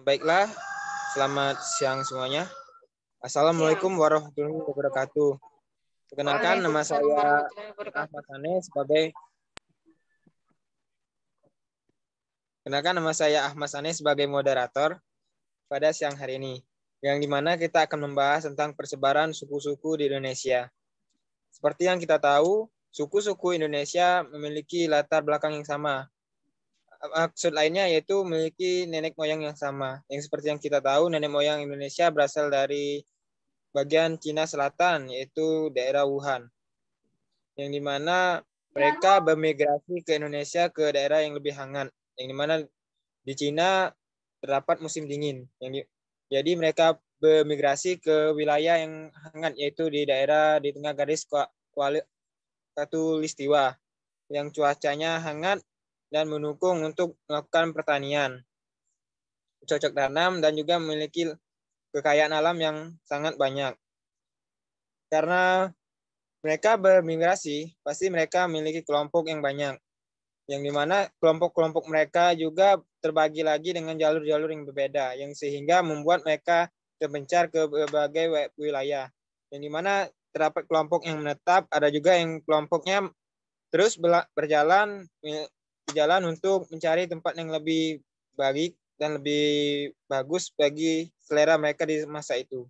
Baiklah, selamat siang semuanya. Assalamualaikum warahmatullahi wabarakatuh. Perkenalkan, nama saya Ahmad Saneh sebagai moderator pada siang hari ini, yang dimana kita akan membahas tentang persebaran suku-suku di Indonesia. Seperti yang kita tahu, suku-suku Indonesia memiliki latar belakang yang sama. Maksud lainnya yaitu memiliki nenek moyang yang sama. Yang seperti yang kita tahu, nenek moyang Indonesia berasal dari bagian Cina Selatan, yaitu daerah Wuhan. Yang dimana mereka bermigrasi ke Indonesia ke daerah yang lebih hangat. Yang dimana di Cina terdapat musim dingin. Jadi mereka bermigrasi ke wilayah yang hangat, yaitu di daerah di tengah garis khatulistiwa, yang cuacanya hangat dan mendukung untuk melakukan pertanian, cocok tanam, dan juga memiliki kekayaan alam yang sangat banyak. Karena mereka bermigrasi, pasti mereka memiliki kelompok yang banyak, yang dimana kelompok-kelompok mereka juga terbagi lagi dengan jalur-jalur yang berbeda, yang sehingga membuat mereka terpencar ke berbagai wilayah, yang dimana terdapat kelompok yang menetap, ada juga yang kelompoknya terus berjalan untuk mencari tempat yang lebih baik dan lebih bagus bagi selera mereka di masa itu.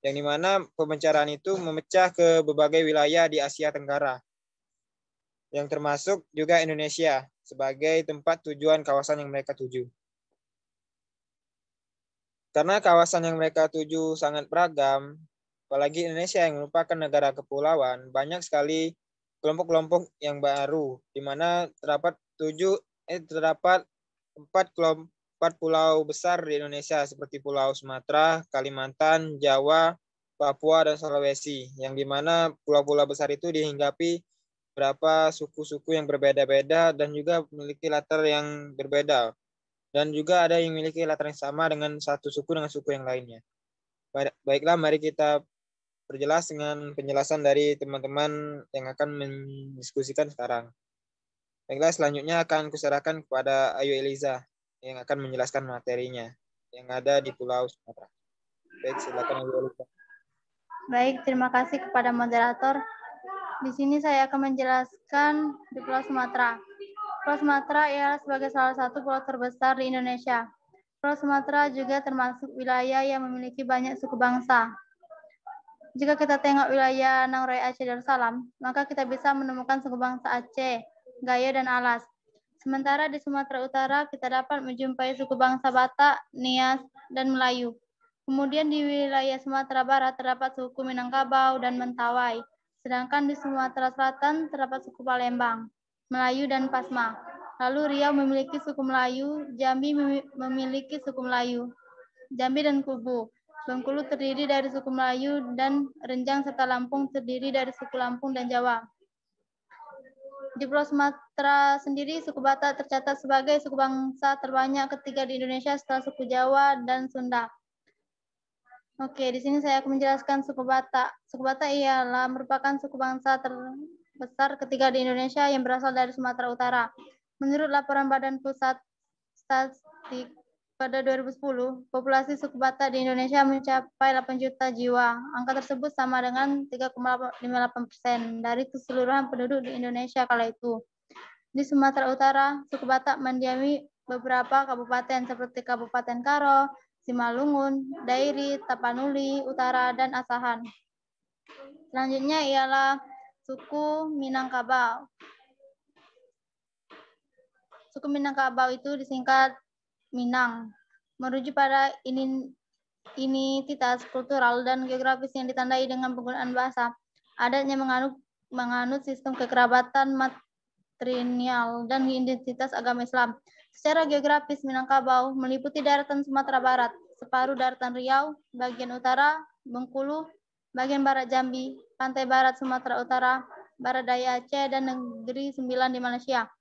Yang dimana pembicaraan itu memecah ke berbagai wilayah di Asia Tenggara, yang termasuk juga Indonesia sebagai tempat tujuan kawasan yang mereka tuju. Karena kawasan yang mereka tuju sangat beragam, apalagi Indonesia yang merupakan negara kepulauan, banyak sekali kelompok-kelompok yang baru, di mana terdapat empat pulau besar di Indonesia, seperti Pulau Sumatera, Kalimantan, Jawa, Papua, dan Sulawesi, yang dimana pulau-pulau besar itu dihinggapi beberapa suku-suku yang berbeda-beda dan juga memiliki latar yang berbeda, dan juga ada yang memiliki latar yang sama dengan satu suku dengan suku yang lainnya. Baiklah, mari kita perjelas dengan penjelasan dari teman-teman yang akan mendiskusikan sekarang. Baiklah, selanjutnya akan kuserahkan kepada Ayu Eliza yang akan menjelaskan materinya yang ada di Pulau Sumatera. Baik, silakan Ayu Eliza. Baik, terima kasih kepada moderator. Di sini saya akan menjelaskan di Pulau Sumatera. Pulau Sumatera ialah sebagai salah satu pulau terbesar di Indonesia. Pulau Sumatera juga termasuk wilayah yang memiliki banyak suku bangsa. Jika kita tengok wilayah Nangrai Aceh Darussalam, maka kita bisa menemukan suku bangsa Aceh, Gayo, dan Alas. Sementara di Sumatera Utara kita dapat menjumpai suku bangsa Batak, Nias, dan Melayu. Kemudian di wilayah Sumatera Barat terdapat suku Minangkabau dan Mentawai. Sedangkan di Sumatera Selatan terdapat suku Palembang, Melayu, dan Pasma. Lalu Riau memiliki suku Melayu, Jambi memiliki suku Melayu, Jambi dan Kubu. Bengkulu terdiri dari suku Melayu dan Renjang, serta Lampung terdiri dari suku Lampung dan Jawa. Di Pulau Sumatera sendiri, suku Batak tercatat sebagai suku bangsa terbanyak ketiga di Indonesia setelah suku Jawa dan Sunda. Oke, di sini saya akan menjelaskan suku Batak. Suku Batak ialah merupakan suku bangsa terbesar ketiga di Indonesia yang berasal dari Sumatera Utara. Menurut laporan Badan Pusat Statistik pada 2010, populasi suku Batak di Indonesia mencapai 8 juta jiwa. Angka tersebut sama dengan 3,58% dari keseluruhan penduduk di Indonesia kala itu. Di Sumatera Utara, suku Batak mendiami beberapa kabupaten seperti Kabupaten Karo, Simalungun, Dairi, Tapanuli Utara, dan Asahan. Selanjutnya ialah suku Minangkabau. Suku Minangkabau itu disingkat Minang, merujuk pada identitas kultural dan geografis yang ditandai dengan penggunaan bahasa. Adatnya menganut sistem kekerabatan matrilineal dan identitas agama Islam. Secara geografis, Minangkabau meliputi daratan Sumatera Barat, separuh daratan Riau, bagian utara Bengkulu, bagian barat Jambi, pantai barat Sumatera Utara, barat daya Aceh, dan negeri Sembilan di Malaysia.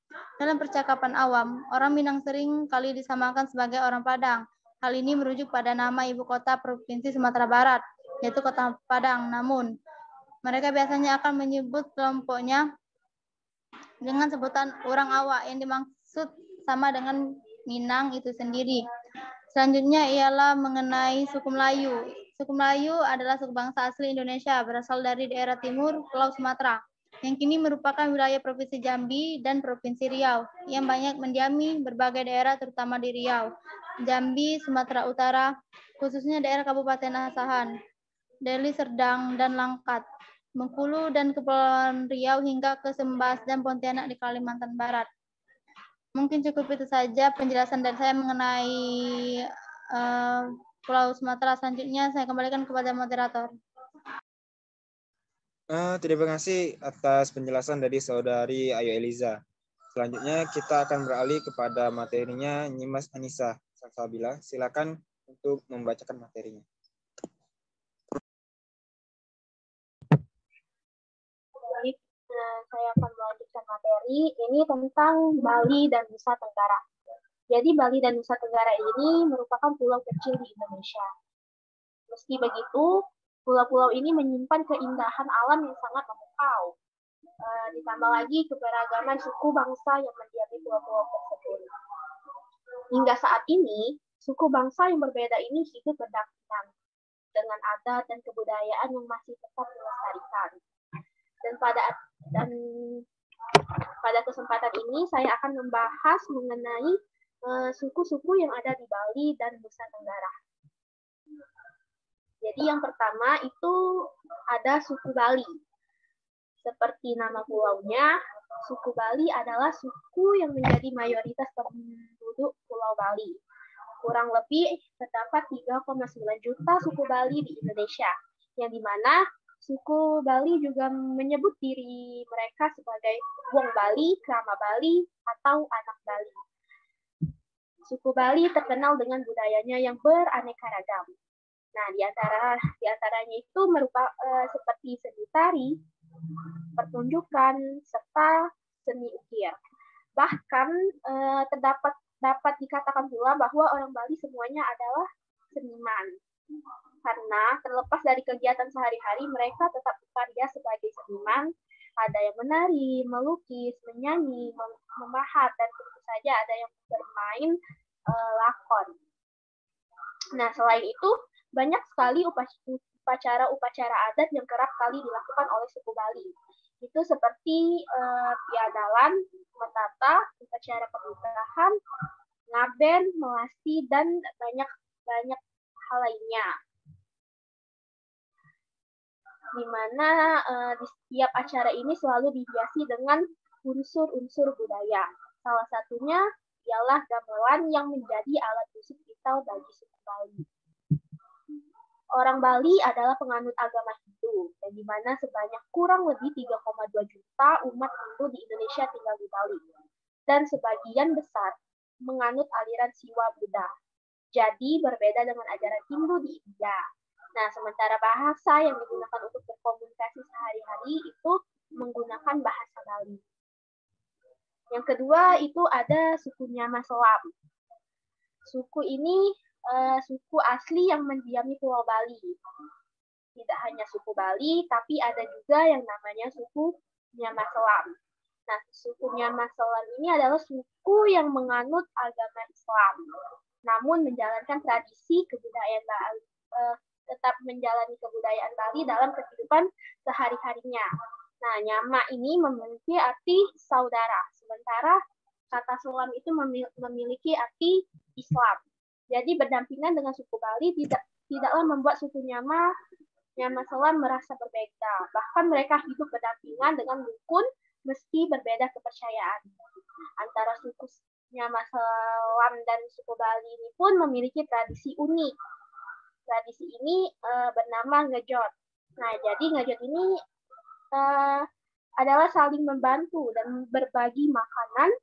Dalam percakapan awam, orang Minang sering kali disamakan sebagai orang Padang. Hal ini merujuk pada nama ibu kota Provinsi Sumatera Barat, yaitu Kota Padang. Namun, mereka biasanya akan menyebut kelompoknya dengan sebutan orang awak yang dimaksud sama dengan Minang itu sendiri. Selanjutnya ialah mengenai suku Melayu. Suku Melayu adalah suku bangsa asli Indonesia, berasal dari daerah timur Pulau Sumatera, yang kini merupakan wilayah Provinsi Jambi dan Provinsi Riau, yang banyak mendiami berbagai daerah terutama di Riau, Jambi, Sumatera Utara, khususnya daerah Kabupaten Asahan, Deli Serdang, dan Langkat, Bengkulu dan Kepulauan Riau hingga ke Sembas dan Pontianak di Kalimantan Barat. Mungkin cukup itu saja penjelasan dari saya mengenai Pulau Sumatera. Selanjutnya saya kembalikan kepada moderator. Terima kasih atas penjelasan dari Saudari Ayu Eliza. Selanjutnya kita akan beralih kepada materinya Nyimas Anissa Salsabila. Silakan untuk membacakan materinya. Baik, saya akan melanjutkan materi ini tentang Bali dan Nusa Tenggara. Jadi Bali dan Nusa Tenggara ini merupakan pulau kecil di Indonesia. Meski begitu, pulau-pulau ini menyimpan keindahan alam yang sangat memukau. Ditambah lagi keberagaman suku bangsa yang mendiami pulau-pulau tersebut. Hingga saat ini, suku bangsa yang berbeda ini hidup berdampingan dengan adat dan kebudayaan yang masih tetap dilestarikan. Dan pada kesempatan ini saya akan membahas mengenai suku-suku yang ada di Bali dan Nusa Tenggara. Jadi yang pertama itu ada suku Bali. Seperti nama pulaunya, suku Bali adalah suku yang menjadi mayoritas penduduk Pulau Bali. Kurang lebih terdapat 3,9 juta suku Bali di Indonesia, yang dimana suku Bali juga menyebut diri mereka sebagai Wong Bali, Krama Bali, atau Anak Bali. Suku Bali terkenal dengan budayanya yang beraneka ragam. Nah, di antaranya itu seperti seni tari, pertunjukan, serta seni ukir. Bahkan dapat dikatakan pula bahwa orang Bali semuanya adalah seniman. Karena terlepas dari kegiatan sehari-hari, mereka tetap berkarya sebagai seniman. Ada yang menari, melukis, menyanyi, memahat, dan tentu saja ada yang bermain lakon. Nah, selain itu, banyak sekali upacara-upacara adat yang kerap kali dilakukan oleh suku Bali. Itu seperti piadalan, metata, upacara pernikahan, ngaben, melasti, dan banyak hal lainnya. Di mana di setiap acara ini selalu dihiasi dengan unsur-unsur budaya. Salah satunya ialah gamelan yang menjadi alat musik vital bagi suku Bali. Orang Bali adalah penganut agama Hindu, yang dimana sebanyak kurang lebih 3,2 juta umat Hindu di Indonesia tinggal di Bali. Dan sebagian besar menganut aliran Siwa Buddha. Jadi berbeda dengan ajaran Hindu di India. Nah, sementara bahasa yang digunakan untuk berkomunikasi sehari-hari itu menggunakan bahasa Bali. Yang kedua itu ada suku Nyama Selam. Suku ini suku asli yang mendiami Pulau Bali. Tidak hanya suku Bali, tapi ada juga yang namanya suku Nyama Selam. Nah, suku Nyama Selam ini adalah suku yang menganut agama Islam, namun menjalankan tradisi kebudayaan Bali, tetap menjalani kebudayaan Bali dalam kehidupan sehari-harinya. Nah, Nyama ini memiliki arti saudara, sementara kata Selam itu memiliki arti Islam. Jadi berdampingan dengan suku Bali tidaklah membuat suku Nyama Selam merasa berbeda. Bahkan mereka hidup berdampingan dengan rukun meski berbeda kepercayaan. Antara suku Nyama Selam dan suku Bali ini pun memiliki tradisi unik. Tradisi ini bernama ngejot. Nah, jadi ngejot ini adalah saling membantu dan berbagi makanan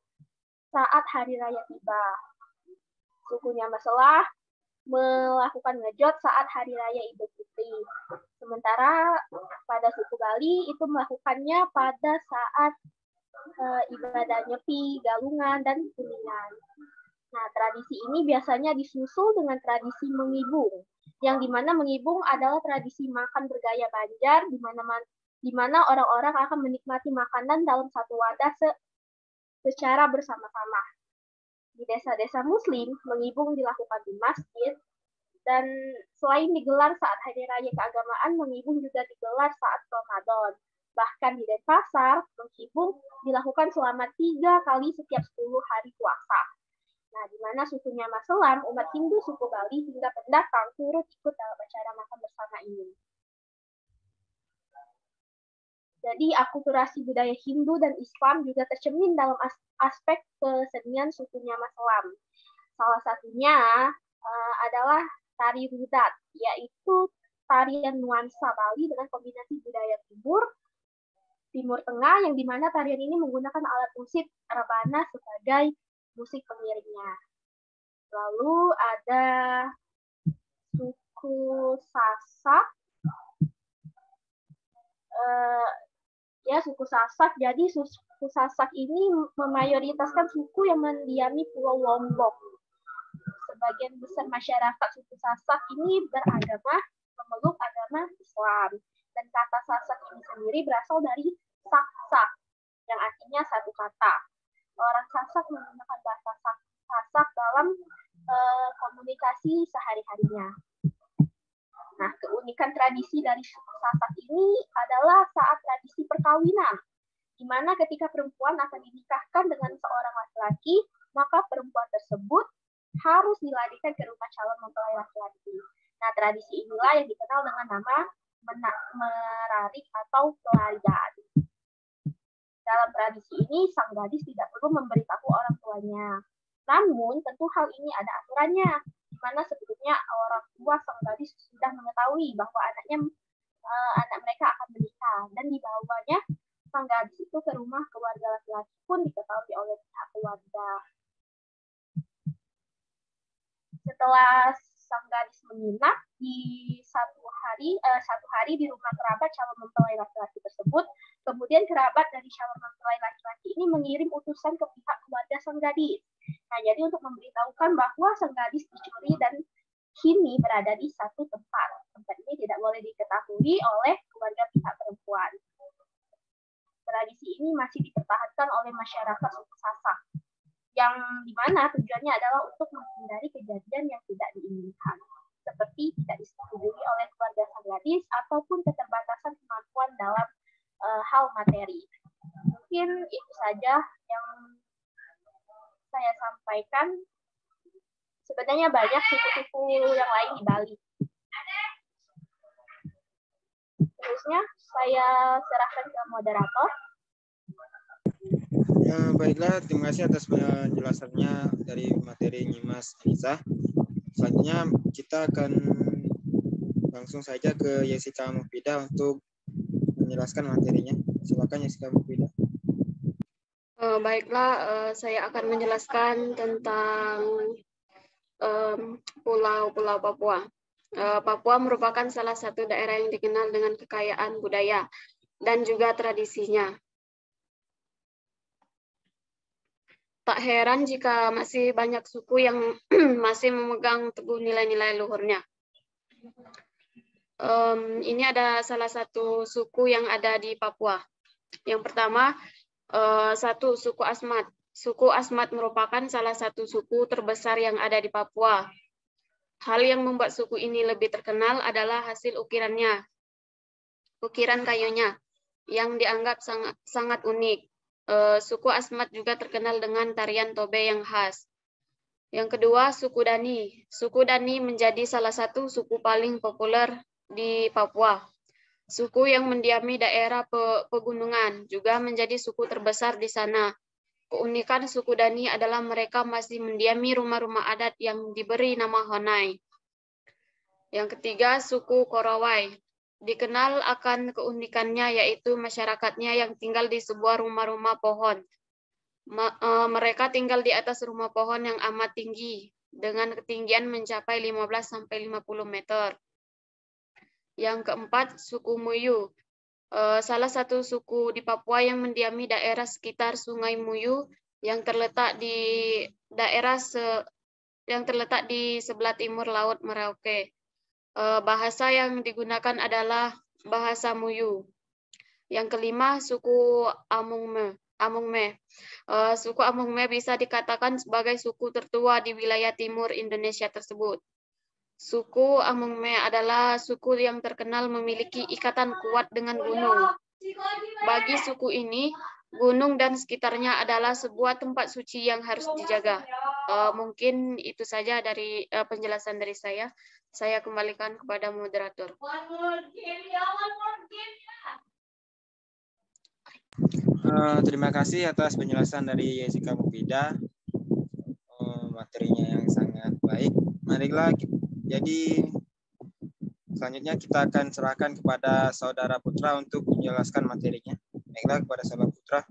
saat hari raya tiba. Suku Nyama Selam melakukan ngejot saat hari raya Idul Fitri. Sementara pada suku Bali itu melakukannya pada saat ibadah Nyepi, Galungan, dan Kuningan. Nah, tradisi ini biasanya disusul dengan tradisi mengibung, yang dimana mengibung adalah tradisi makan bergaya Banjar, di mana orang-orang akan menikmati makanan dalam satu wadah secara bersama-sama. Di desa-desa Muslim, mengibung dilakukan di masjid, dan selain digelar saat hari raya keagamaan, mengibung juga digelar saat Ramadan. Bahkan di Denpasar, mengibung dilakukan selama 3 kali setiap 10 hari puasa. Nah, di mana sukunya Mas Selam, umat Hindu suku Bali hingga pendatang turut ikut dalam acara makan bersama ini. Jadi akulturasi budaya Hindu dan Islam juga tercermin dalam aspek kesenian sukunya Mas Selam. Salah satunya adalah tari rudat, yaitu tarian nuansa Bali dengan kombinasi budaya Timur Tengah, yang dimana tarian ini menggunakan alat musik rebana sebagai musik pengiringnya. Lalu ada suku Sasak, suku Sasak. Jadi suku Sasak ini memayoritaskan suku yang mendiami Pulau Lombok. Sebagian besar masyarakat suku Sasak ini memeluk agama Islam. Dan kata Sasak ini sendiri berasal dari sak-sak, yang artinya satu kata. Orang Sasak menggunakan bahasa Sasak dalam komunikasi sehari-harinya. Nah, keunikan tradisi dari suku Sasak ini adalah saat tradisi perkawinan, di mana ketika perempuan akan dinikahkan dengan seorang laki-laki, maka perempuan tersebut harus dilarikan ke rumah calon mempelai laki-laki. Nah, tradisi inilah yang dikenal dengan nama merarik atau pelarian. Dalam tradisi ini, sang gadis tidak perlu memberitahu orang tuanya. Namun, tentu hal ini ada aturannya, di mana sebelumnya orang tua sang gadis sudah mengetahui bahwa anak mereka akan menikah, dan dibawanya sang gadis itu ke rumah keluarga laki-laki pun diketahui oleh pihak keluarga. Setelah sang gadis menginap di satu hari di rumah kerabat calon mempelai laki-laki tersebut, kemudian kerabat dari calon mempelai laki-laki ini mengirim utusan ke pihak keluarga sang gadis. Nah, jadi untuk memberitahukan bahwa sang gadis dicuri dan kini berada di satu tempat. Tempat ini tidak boleh diketahui oleh keluarga pihak perempuan. Tradisi ini masih dipertahankan oleh masyarakat suku Sasak, yang dimana tujuannya adalah untuk menghindari kejadian yang tidak diinginkan, seperti tidak disetujui oleh keluarga sang gadis ataupun keterbatasan kemampuan dalam hal materi. Mungkin itu saja yang saya sampaikan. Sebenarnya banyak suku-suku yang lain di Bali. Terusnya saya serahkan ke moderator. Baiklah, terima kasih atas penjelasannya dari materi Nyimas Anissa. Selanjutnya kita akan langsung saja ke Jessica Mufidah untuk menjelaskan materinya. Silakan Jessica Mufidah. Baiklah, saya akan menjelaskan tentang Pulau Papua. Papua merupakan salah satu daerah yang dikenal dengan kekayaan budaya dan juga tradisinya. Tak heran jika masih banyak suku yang masih memegang teguh nilai-nilai luhurnya. Ini ada salah satu suku yang ada di Papua. Yang pertama, satu suku Asmat. Suku Asmat merupakan salah satu suku terbesar yang ada di Papua. Hal yang membuat suku ini lebih terkenal adalah hasil ukiran kayunya, yang dianggap sangat unik. Suku Asmat juga terkenal dengan tarian tobe yang khas. Yang kedua, suku Dani. Suku Dani menjadi salah satu suku paling populer di Papua. Suku yang mendiami daerah pegunungan juga menjadi suku terbesar di sana. Keunikan suku Dani adalah mereka masih mendiami rumah-rumah adat yang diberi nama Honai. Yang ketiga, suku Korowai. Dikenal akan keunikannya, yaitu masyarakatnya yang tinggal di sebuah rumah-rumah pohon. Mereka tinggal di atas rumah pohon yang amat tinggi, dengan ketinggian mencapai 15-50 meter. Yang keempat, suku Muyu. Salah satu suku di Papua yang mendiami daerah sekitar Sungai Muyu yang terletak di sebelah timur Laut Merauke. Bahasa yang digunakan adalah bahasa Muyu. Yang kelima, suku Amungme. Amungme. Suku Amungme bisa dikatakan sebagai suku tertua di wilayah timur Indonesia tersebut. Suku Amungme adalah suku yang terkenal memiliki ikatan kuat dengan gunung. Bagi suku ini, gunung dan sekitarnya adalah sebuah tempat suci yang harus dijaga. Mungkin itu saja dari penjelasan dari saya. Saya kembalikan kepada moderator. Terima kasih atas penjelasan dari Jessica Mufida. Materinya yang sangat baik. Marilah, jadi selanjutnya kita akan serahkan kepada Saudara Putra untuk menjelaskan materinya. Baiklah, kepada Saudara Putra.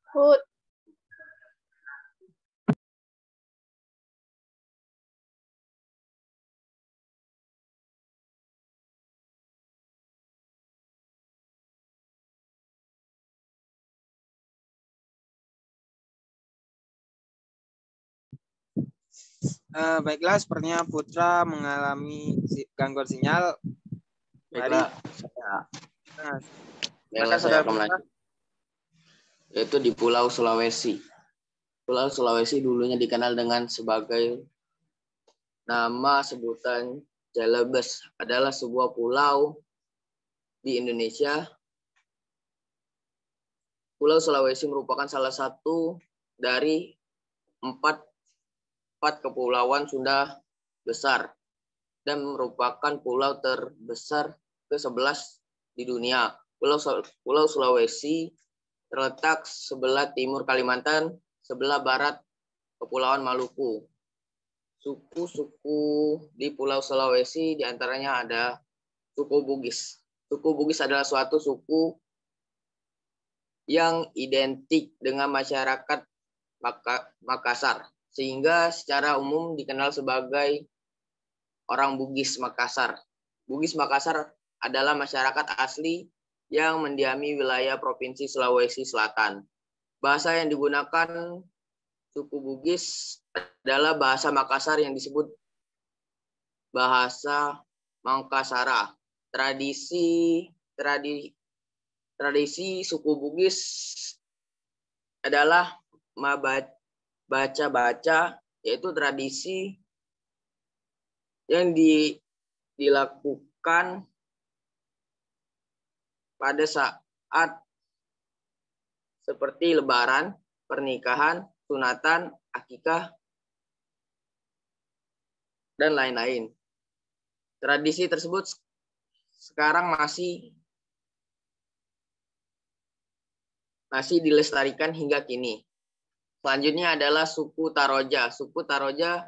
Put. Baiklah, sepertinya Putra mengalami gangguan sinyal. Baiklah, saya akan melanjutkan. Yaitu di Pulau Sulawesi. Pulau Sulawesi dulunya dikenal dengan sebagai nama sebutan Celebes, adalah sebuah pulau di Indonesia. Pulau Sulawesi merupakan salah satu dari empat kepulauan Sunda besar dan merupakan pulau terbesar ke-11 di dunia. Pulau Sulawesi terletak sebelah timur Kalimantan, sebelah barat Kepulauan Maluku. Suku-suku di Pulau Sulawesi diantaranya ada suku Bugis. Suku Bugis adalah suatu suku yang identik dengan masyarakat Makassar, sehingga secara umum dikenal sebagai orang Bugis Makassar. Bugis Makassar adalah masyarakat asli yang mendiami wilayah Provinsi Sulawesi Selatan. Bahasa yang digunakan suku Bugis adalah bahasa Makassar yang disebut bahasa Mangkasara. Tradisi suku Bugis adalah baca-baca, yaitu tradisi yang dilakukan pada saat seperti lebaran, pernikahan, sunatan, akikah, dan lain-lain. Tradisi tersebut sekarang masih dilestarikan hingga kini. Selanjutnya adalah suku Taroja. Suku Taroja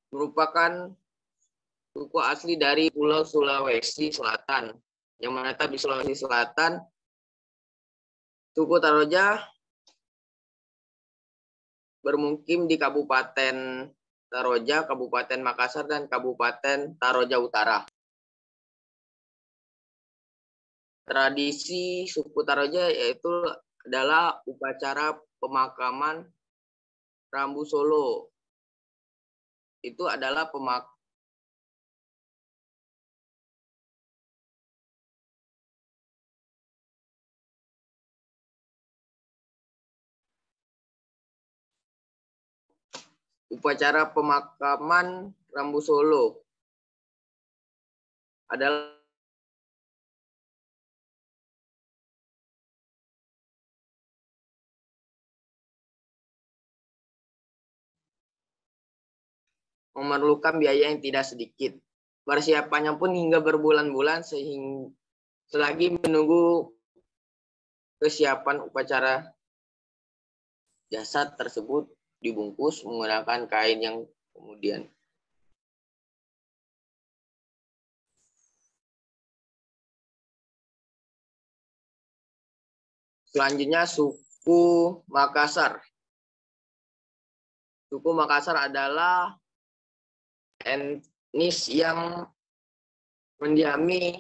merupakan suku asli dari Pulau Sulawesi Selatan yang menetap di Sulawesi Selatan. Suku Taroja bermukim di Kabupaten Taroja, Kabupaten Makassar, dan Kabupaten Taroja Utara. Tradisi suku Taroja yaitu adalah upacara pemakaman Rambu Solo. Itu adalah upacara pemakaman Rambu Solo adalah memerlukan biaya yang tidak sedikit. Persiapannya pun hingga berbulan-bulan sehingga selagi menunggu kesiapan upacara, jasad tersebut dibungkus menggunakan kain yang kemudian selanjutnya suku Makassar. Suku Makassar adalah etnis yang mendiami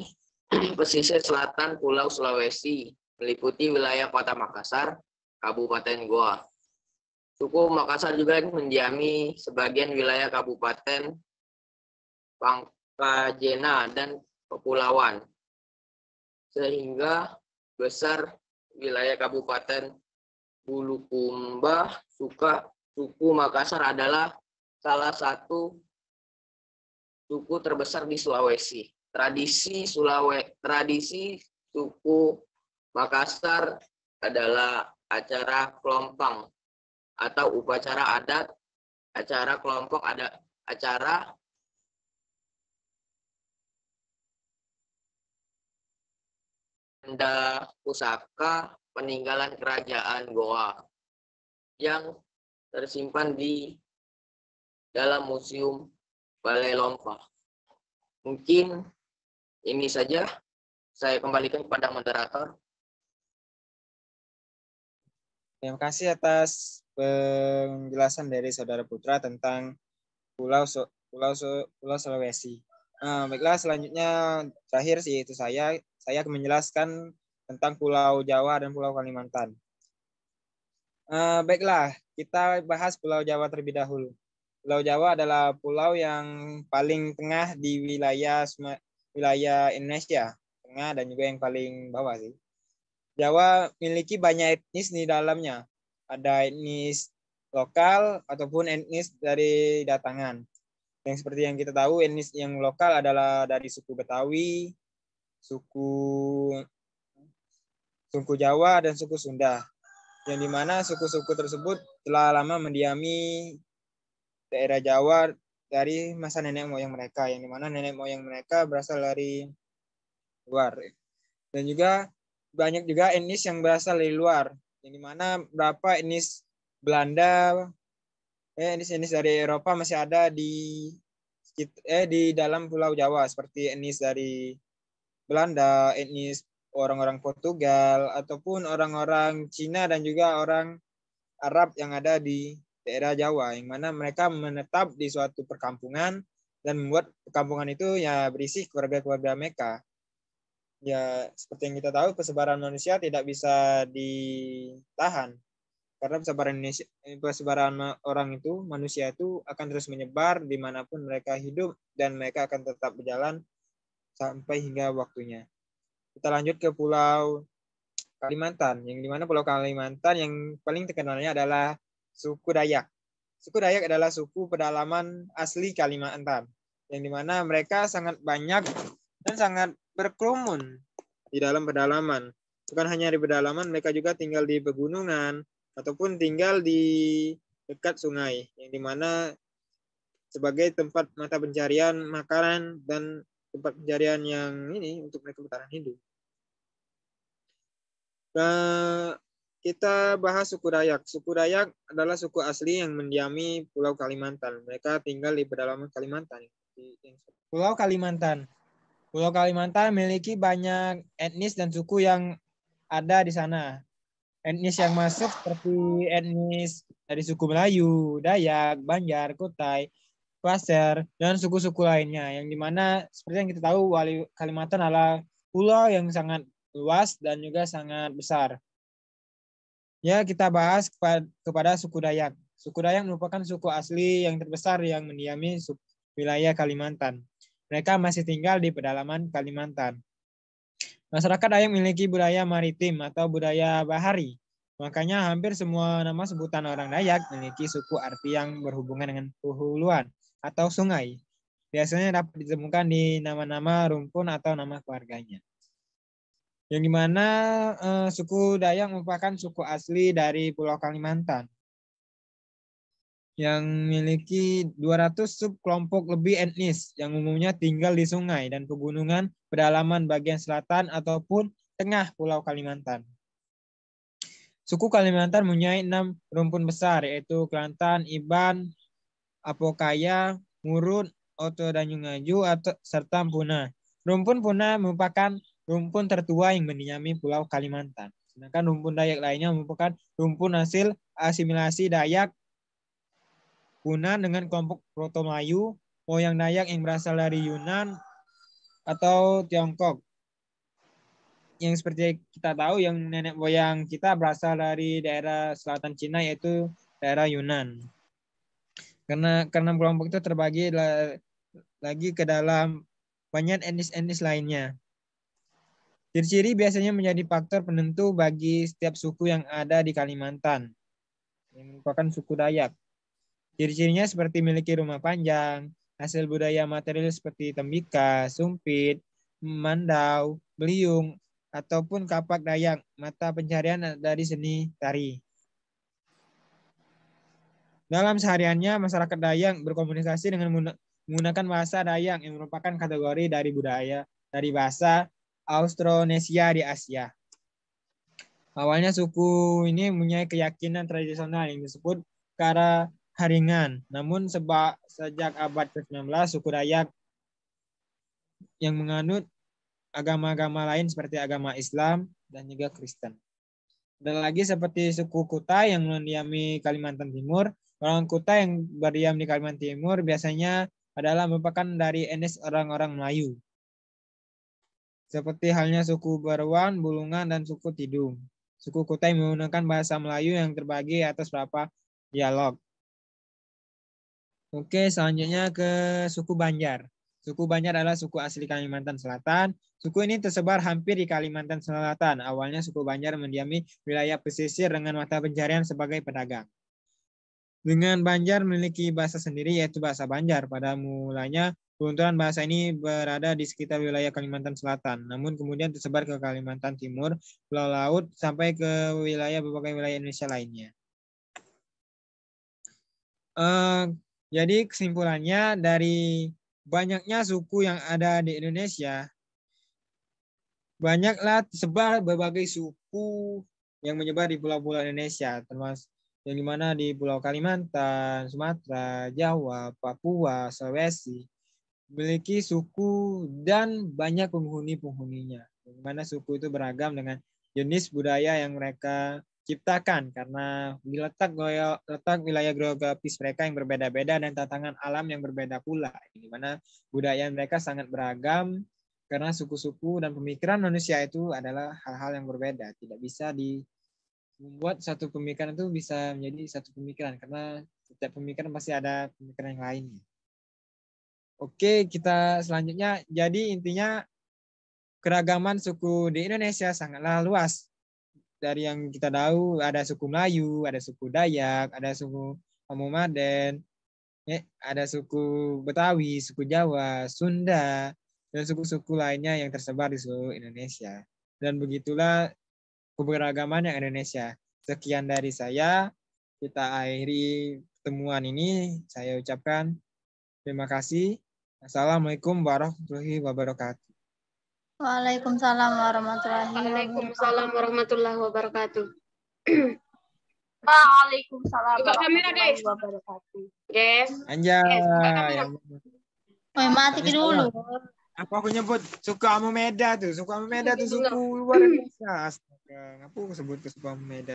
pesisir selatan Pulau Sulawesi, meliputi wilayah Kota Makassar, Kabupaten Goa. Suku Makassar juga mendiami sebagian wilayah Kabupaten Pangkajena dan Kepulauan, sehingga besar wilayah Kabupaten Bulukumba. Suku Makassar adalah salah satu suku terbesar di Sulawesi. Tradisi suku Makassar adalah acara kelompang atau upacara adat. Acara kelompok ada acara benda pusaka peninggalan kerajaan Goa yang tersimpan di dalam Museum Balai Lompa. Mungkin ini saja, saya kembalikan kepada moderator. Terima kasih atas penjelasan dari Saudara Putra tentang Pulau Sulawesi. Baiklah, selanjutnya terakhir sih itu saya akan menjelaskan tentang Pulau Jawa dan Pulau Kalimantan. Baiklah, kita bahas Pulau Jawa terlebih dahulu. Pulau Jawa adalah pulau yang paling tengah di wilayah Indonesia, tengah dan juga yang paling bawah sih. Jawa memiliki banyak etnis di dalamnya. Ada etnis lokal ataupun etnis dari datangan. Yang seperti yang kita tahu, etnis yang lokal adalah dari suku Betawi, suku Jawa, dan suku Sunda. Yang dimana suku-suku tersebut telah lama mendiami daerah Jawa dari masa nenek moyang mereka, yang dimana nenek moyang mereka berasal dari luar. Dan juga banyak juga etnis yang berasal dari luar, yang dimana beberapa etnis Belanda, etnis dari Eropa masih ada di dalam Pulau Jawa, seperti etnis dari Belanda, etnis orang-orang Portugal, ataupun orang-orang Cina dan juga orang Arab yang ada di daerah Jawa, yang mana mereka menetap di suatu perkampungan dan membuat perkampungan itu ya berisi keluarga-keluarga mereka. Ya, seperti yang kita tahu, persebaran manusia tidak bisa ditahan. Karena persebaran orang itu, manusia itu akan terus menyebar dimanapun mereka hidup, dan mereka akan tetap berjalan sampai hingga waktunya. Kita lanjut ke Pulau Kalimantan, yang dimana Pulau Kalimantan yang paling terkenalnya adalah suku Dayak. Suku Dayak adalah suku pedalaman asli Kalimantan, yang dimana mereka sangat banyak dan sangat berkerumun di dalam pedalaman. Bukan hanya di pedalaman, mereka juga tinggal di pegunungan ataupun tinggal di dekat sungai, yang dimana sebagai tempat mata pencarian makanan dan tempat pencarian yang ini untuk mereka bertahan hidup. Kita bahas suku Dayak. Suku Dayak adalah suku asli yang mendiami Pulau Kalimantan. Mereka tinggal di pedalaman Kalimantan. Pulau Kalimantan. Pulau Kalimantan memiliki banyak etnis dan suku yang ada di sana. Etnis yang masuk seperti etnis dari suku Melayu, Dayak, Banjar, Kutai, Pasir, dan suku-suku lainnya. Yang dimana seperti yang kita tahu, Kalimantan adalah pulau yang sangat luas dan juga sangat besar. Ya, kita bahas kepada suku Dayak. Suku Dayak merupakan suku asli yang terbesar yang mendiami wilayah Kalimantan. Mereka masih tinggal di pedalaman Kalimantan. Masyarakat Dayak memiliki budaya maritim atau budaya bahari. Makanya hampir semua nama sebutan orang Dayak memiliki suku arti yang berhubungan dengan penghuluan atau sungai. Biasanya dapat ditemukan di nama-nama rumpun atau nama keluarganya. Yang dimana suku Dayak merupakan suku asli dari Pulau Kalimantan yang memiliki 200 subkelompok lebih etnis yang umumnya tinggal di sungai dan pegunungan pedalaman bagian selatan ataupun tengah Pulau Kalimantan. Suku Kalimantan mempunyai 6 rumpun besar, yaitu Kelantan, Iban, Apokaya, Murut, Oto-Danyungaju, serta Puna. Rumpun Puna merupakan rumpun tertua yang mendiami Pulau Kalimantan. Sedangkan rumpun Dayak lainnya merupakan rumpun hasil asimilasi Dayak Puna dengan kelompok Proto-Melayu, moyang Dayak yang berasal dari Yunan atau Tiongkok. yang seperti kita tahu yang nenek moyang kita berasal dari daerah selatan Cina yaitu daerah Yunan. Karena kelompok itu terbagi lagi ke dalam banyak etnis-etnis lainnya. Ciri-ciri biasanya menjadi faktor penentu bagi setiap suku yang ada di Kalimantan, yang merupakan suku Dayak. Ciri-cirinya seperti memiliki rumah panjang, hasil budaya material seperti tembikar, sumpit, mandau, beliung, ataupun kapak Dayak, mata pencarian dari seni tari. Dalam sehariannya, masyarakat Dayak berkomunikasi dengan menggunakan bahasa Dayak yang merupakan kategori dari budaya dari bahasa Austronesia di Asia. Awalnya suku ini mempunyai keyakinan tradisional yang disebut Kara Haringan. Namun sejak abad ke-19, suku Dayak yang menganut agama-agama lain seperti agama Islam dan juga Kristen. Dan lagi seperti suku Kutai yang mendiami Kalimantan Timur. Orang Kutai yang berdiam di Kalimantan Timur biasanya adalah merupakan dari etnis orang-orang Melayu. Seperti halnya suku Berwan, Bulungan, dan suku Tidung. Suku Kutai menggunakan bahasa Melayu yang terbagi atas beberapa dialog. Oke, selanjutnya ke suku Banjar. Suku Banjar adalah suku asli Kalimantan Selatan. Suku ini tersebar hampir di Kalimantan Selatan. Awalnya suku Banjar mendiami wilayah pesisir dengan mata pencarian sebagai pedagang. Dengan Banjar memiliki bahasa sendiri yaitu bahasa Banjar. Pada mulanya perunturan bahasa ini berada di sekitar wilayah Kalimantan Selatan. Namun kemudian tersebar ke Kalimantan Timur, Pulau Laut, sampai ke berbagai wilayah Indonesia lainnya. Jadi kesimpulannya dari banyaknya suku yang ada di Indonesia, banyaklah tersebar berbagai suku yang menyebar di pulau-pulau Indonesia, termasuk yang dimana di Pulau Kalimantan, Sumatera, Jawa, Papua, Sulawesi, memiliki suku dan banyak penghuni-penghuninya. Di mana suku itu beragam dengan jenis budaya yang mereka ciptakan karena letak wilayah geografis mereka yang berbeda-beda dan tantangan alam yang berbeda pula. Di mana budaya mereka sangat beragam karena suku-suku dan pemikiran manusia itu adalah hal-hal yang berbeda. Tidak bisa membuat satu pemikiran itu bisa menjadi satu pemikiran karena setiap pemikiran pasti ada pemikiran yang lainnya. Oke, kita selanjutnya. Jadi intinya keragaman suku di Indonesia sangatlah luas. Dari yang kita tahu ada suku Melayu, ada suku Dayak, ada suku Pamumaden, ada suku Betawi, suku Jawa, Sunda, dan suku-suku lainnya yang tersebar di seluruh Indonesia. Dan begitulah keberagaman yang Indonesia. Sekian dari saya. Kita akhiri pertemuan ini. Saya ucapkan terima kasih. Assalamualaikum warahmatullahi wabarakatuh. Waalaikumsalam warahmatullahi wabarakatuh. Waalaikumsalam warahmatullahi wabarakatuh. Waalaikumsalam Buka kamera, guys. warahmatullahi wabarakatuh. Guys. Anjay. Mati dulu. Apa aku nyebut suku Amumeda tuh? Suku Amumeda tuh suku luar biasa. Astaga, ngapain aku sebut ke suku Amumeda?